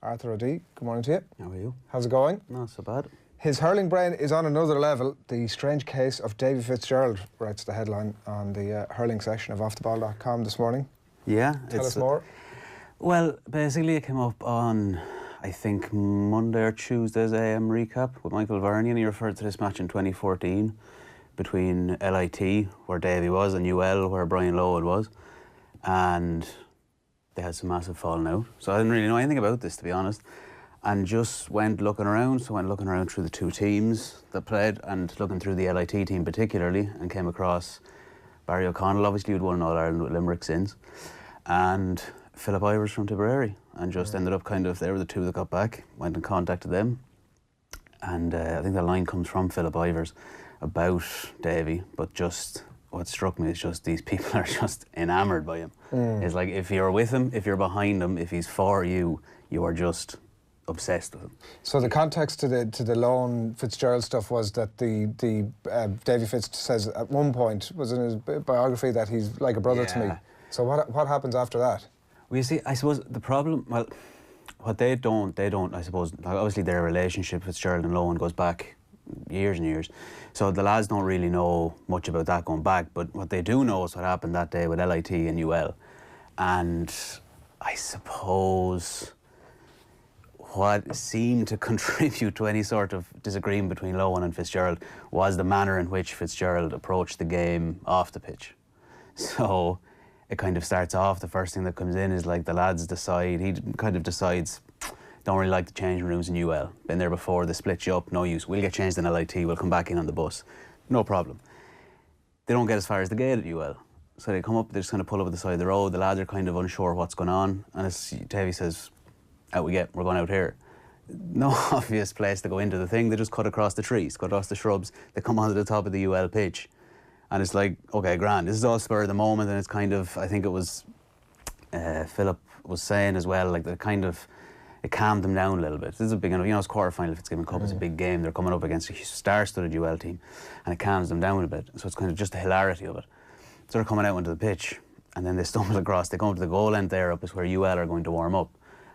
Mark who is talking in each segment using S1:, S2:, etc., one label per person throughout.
S1: Arthur O'D. Good morning to you.
S2: How are you?
S1: How's it going?
S2: Not so bad.
S1: His hurling brain is on another level. The strange case of Davy Fitzgerald, writes the headline on the hurling section of offtheball.com this morning.
S2: Yeah.
S1: Tell us more.
S2: Well, basically it came up on, I think, Monday or Tuesday's AM recap with Michael Verney, and he referred to this match in 2014 between LIT, where Davy was, and UL, where Brian Lohan was. And they had some massive falling out. So I didn't really know anything about this, to be honest. And just went looking around. So I went looking around through the two teams that played and looking through the LIT team particularly, and came across Barry O'Connell, obviously, who'd won All-Ireland with Limerick since, and Philip Ivers from Tipperary, and just ended up kind of, they were the two that got back, went and contacted them. And I think the line comes from Philip Ivers about Davy, but just what struck me is just these people are just enamoured by him. It's like if you're with him, if you're behind him, if he's for you, you are just obsessed with him.
S1: So the context to the Lohan Fitzgerald stuff was that the Davy Fitz says at one point, was in his biography, that he's like a brother to me. So what happens after that?
S2: Well, you see, I suppose the problem, well, what they don't, I suppose, obviously their relationship, Fitzgerald and Lohan, goes back years and years. So the lads don't really know much about that going back, but what they do know is what happened that day with LIT and UL. And I suppose what seemed to contribute to any sort of disagreement between Lohan and Fitzgerald was the manner in which Fitzgerald approached the game off the pitch. So it kind of starts off, the first thing that comes in is like the lads decide, he kind of decides, don't really like the changing rooms in UL. Been there before, they split you up, no use. We'll get changed in LIT, we'll come back in on the bus. No problem. They don't get as far as the gate at UL. So they come up, they just kind of pull up at the side of the road, the lads are kind of unsure what's going on, and as Davy says, out we get, we're going out here. No obvious place to go into the thing, they just cut across the trees, cut across the shrubs, they come onto the top of the UL pitch. And it's like, okay, grand, this is all spur of the moment, and it's kind of, I think it was, Philip was saying as well, like that kind of, it calmed them down a little bit. This is a big, it's quarter-final Fitzgibbon Cup, it's a big game, they're coming up against a star-studded UL team, and it calms them down a bit. So it's kind of just the hilarity of it. So they're coming out onto the pitch, and then they stumble across, they go to the goal end there up is where UL are going to warm up.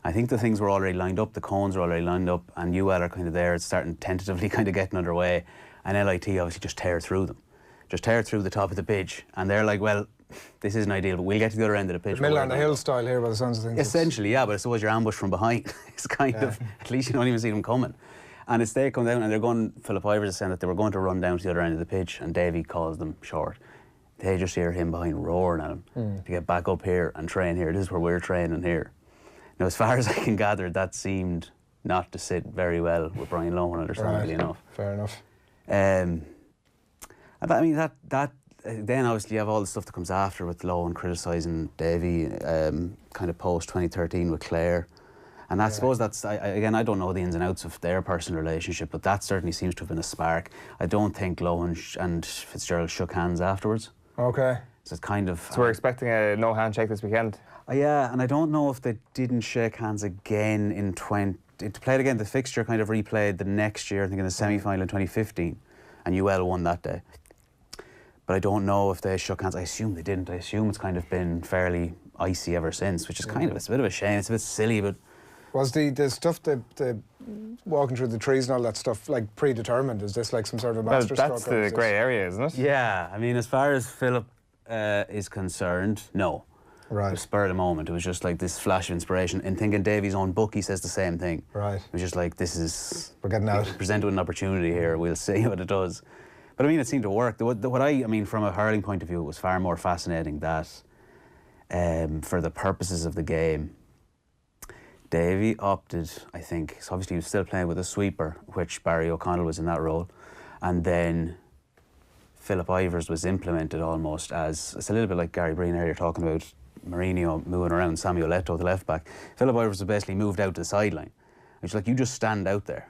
S2: I think the things were already lined up, the cones are already lined up, and UL are kind of there, it's starting tentatively kind of getting underway, and LIT obviously just tear through them. Just tear through the top of the pitch, and they're like, well, this isn't ideal, but we'll get to the other end of the pitch.
S1: Middle on the hill style here by the sounds of things.
S2: Essentially, yeah, but I suppose you're ambushed from behind. It's kind of, at least you don't even see them coming. And it's they come down, and they're going, Philip Ivers is saying that they were going to run down to the other end of the pitch, and Davy calls them short. They just hear him behind roaring at him to get back up here and train here. This is where we're training here. Now, as far as I can gather, that seemed not to sit very well with Brian Lohan, understandably enough.
S1: Fair enough.
S2: I mean, that then obviously you have all the stuff that comes after with Lohan criticising Davy, kind of post 2013 with Clare. And I suppose that's, again, I don't know the ins and outs of their personal relationship, but that certainly seems to have been a spark. I don't think Lohan and Fitzgerald shook hands afterwards.
S1: Okay.
S2: So it's kind of...
S3: So we're expecting a no handshake this weekend?
S2: Yeah, and I don't know if they didn't shake hands again in it played again, the fixture kind of replayed the next year, I think in the semi-final in 2015, and UL won that day. But I don't know if they shook hands. I assume they didn't. I assume it's kind of been fairly icy ever since, which is kind of, it's a bit of a shame. It's a bit silly, but...
S1: Was the stuff, the walking through the trees and all that stuff, like predetermined? Is this like some sort of a master stroke?
S3: That's the grey area, isn't it?
S2: Yeah, I mean, as far as Philip is concerned, no.
S1: Right.
S2: It was spur of the moment. It was just like this flash of inspiration. And thinking Davy's own book, he says the same thing.
S1: Right.
S2: It was just like, this is...
S1: We're getting out.
S2: Presented with an opportunity here. We'll see what it does. But I mean, it seemed to work. What I mean, from a hurling point of view, it was far more fascinating that for the purposes of the game, Davy opted, I think, so obviously he was still playing with a sweeper, which Barry O'Connell was in that role, and then Philip Ivers was implemented almost as, it's a little bit like Gary Breen earlier talking about Mourinho moving around Samuel Eto'o, the left back. Philip Ivers was basically moved out to the sideline. It's like, you just stand out there.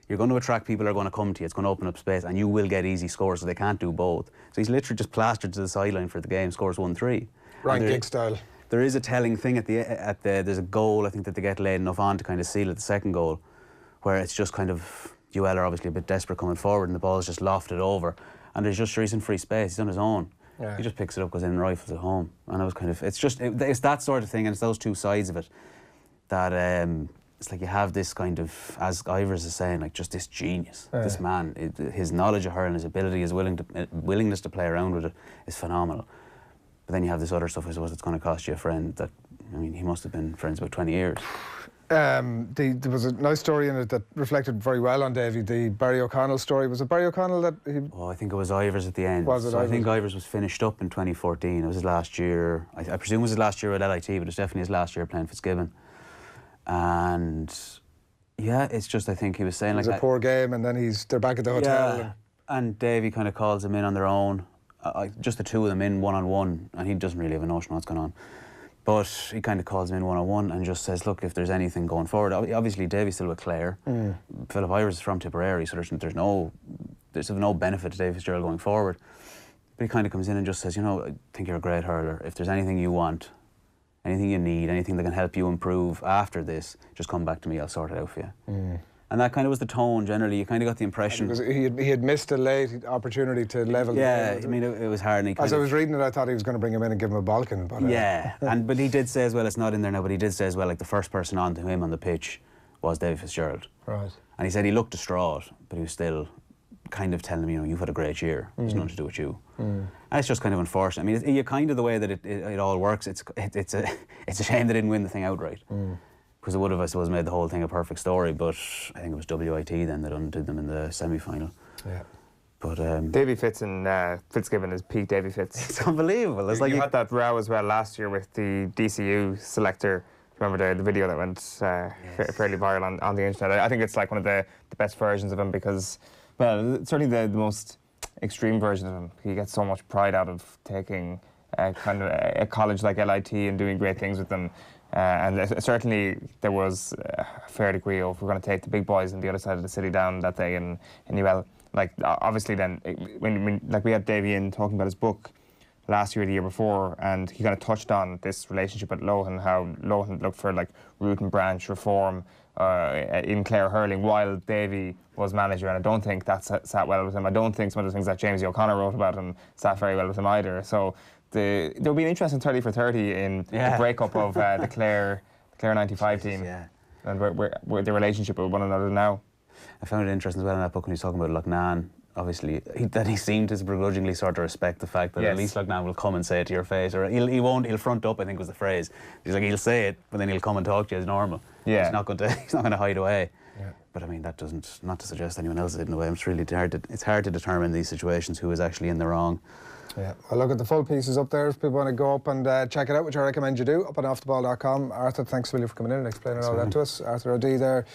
S2: You're going to attract people who are going to come to you, it's going to open up space, and you will get easy scores, so they can't do both. So he's literally just plastered to the sideline for the game, scores 1-3.
S1: Ryan Giggs style.
S2: There is a telling thing there's a goal, I think, that they get late enough on to kind of seal it, the second goal, where it's just kind of, UL are obviously a bit desperate coming forward, and the ball's just lofted over, and there's just he's in free space, he's on his own.
S1: Yeah.
S2: He just picks it up, goes in and rifles it home. And I was kind of, it's that sort of thing, and it's those two sides of it that it's like you have this kind of, as Ivers is saying, like just this genius, this man. His knowledge of hurling, his ability, his willingness to play around with it is phenomenal. But then you have this other stuff, I suppose, that's going to cost you a friend that, I mean, he must have been friends about 20 years.
S1: There was a nice story in it that reflected very well on Davy, the Barry O'Connell story. Was it Barry O'Connell that he...
S2: Oh, I think it was Ivers at the end.
S1: Was it
S2: so
S1: Ivers?
S2: I think Ivers was finished up in 2014. It was his last year. I presume it was his last year at LIT, but it's definitely his last year playing Fitzgibbon. And yeah, it's just, I think he was saying, like,
S1: it was a poor game, and then they're back at the hotel.
S2: Yeah, and Davy kind of calls him in on their own, just the two of them in one-on-one, and he doesn't really have a notion what's going on. But he kind of calls him in one-on-one and just says, look, if there's anything going forward, obviously Davy's still with Clare. Philip Ivers is from Tipperary, so there's no benefit to Davy Fitzgerald going forward. But he kind of comes in and just says, you know, I think you're a great hurler. If there's anything you want, anything you need, anything that can help you improve after this, just come back to me, I'll sort it out for you. And that kind of was the tone generally. You kind of got the impression...
S1: Because he had missed a late opportunity to level the game.
S2: I mean, it was hard. And
S1: as I was reading it, I thought he was going to bring him in and give him a Balkan. But,
S2: yeah, but he did say as well, it's not in there now, but he did say as well, like the first person on to him on the pitch was Davy Fitzgerald.
S1: Right.
S2: And he said he looked distraught, but he was still kind of telling him, you know, you've had a great year. There's nothing to do with you. And it's just kind of unfortunate. I mean, you kind of the way that it all works, it's a shame they didn't win the thing outright. Because it would have, I suppose, made the whole thing a perfect story, but I think it was WIT then that undid them in the semi-final.
S1: Yeah.
S3: But Davy Fitz and Fitzgibbon is peak Davy Fitz.
S2: It's unbelievable. It's like
S3: you had that row as well last year with the DCU selector. Remember the video that went fairly viral on the internet? I think it's like one of the best versions of him because, well, certainly the most extreme version of him. He gets so much pride out of taking kind of a college like LIT and doing great things with them. And certainly there was a fair degree of, we're going to take the big boys on the other side of the city down that day in UL. Like, obviously then, when like we had Davy in talking about his book last year or the year before, and he kind of touched on this relationship with Lohan, how Lohan looked for like root and branch reform in Clare hurling while Davy was manager, and I don't think that sat well with him. I don't think some of the things that James O'Connor wrote about him sat very well with him either. So there'll be an interesting 30 for 30 in the breakup of the Clare 95 team and where the relationship with one another now.
S2: I found it interesting as well in that book when he's talking about Loughnane. Obviously, that he seemed to begrudgingly sort of respect the fact that at least Loughnane will come and say it to your face, or he'll front up, I think was the phrase. He's like, he'll say it, but then he'll come and talk to you as normal. Yeah. He's not going to hide away. Yeah. But I mean, that doesn't, not to suggest anyone else is hidden away. It's really hard to determine in these situations who is actually in the wrong.
S1: Yeah, well, look at the full pieces up there if people want to go up and check it out, which I recommend you do, up on offtheball.com. Arthur, thanks William for coming in and explaining all that to us. Arthur O'D there.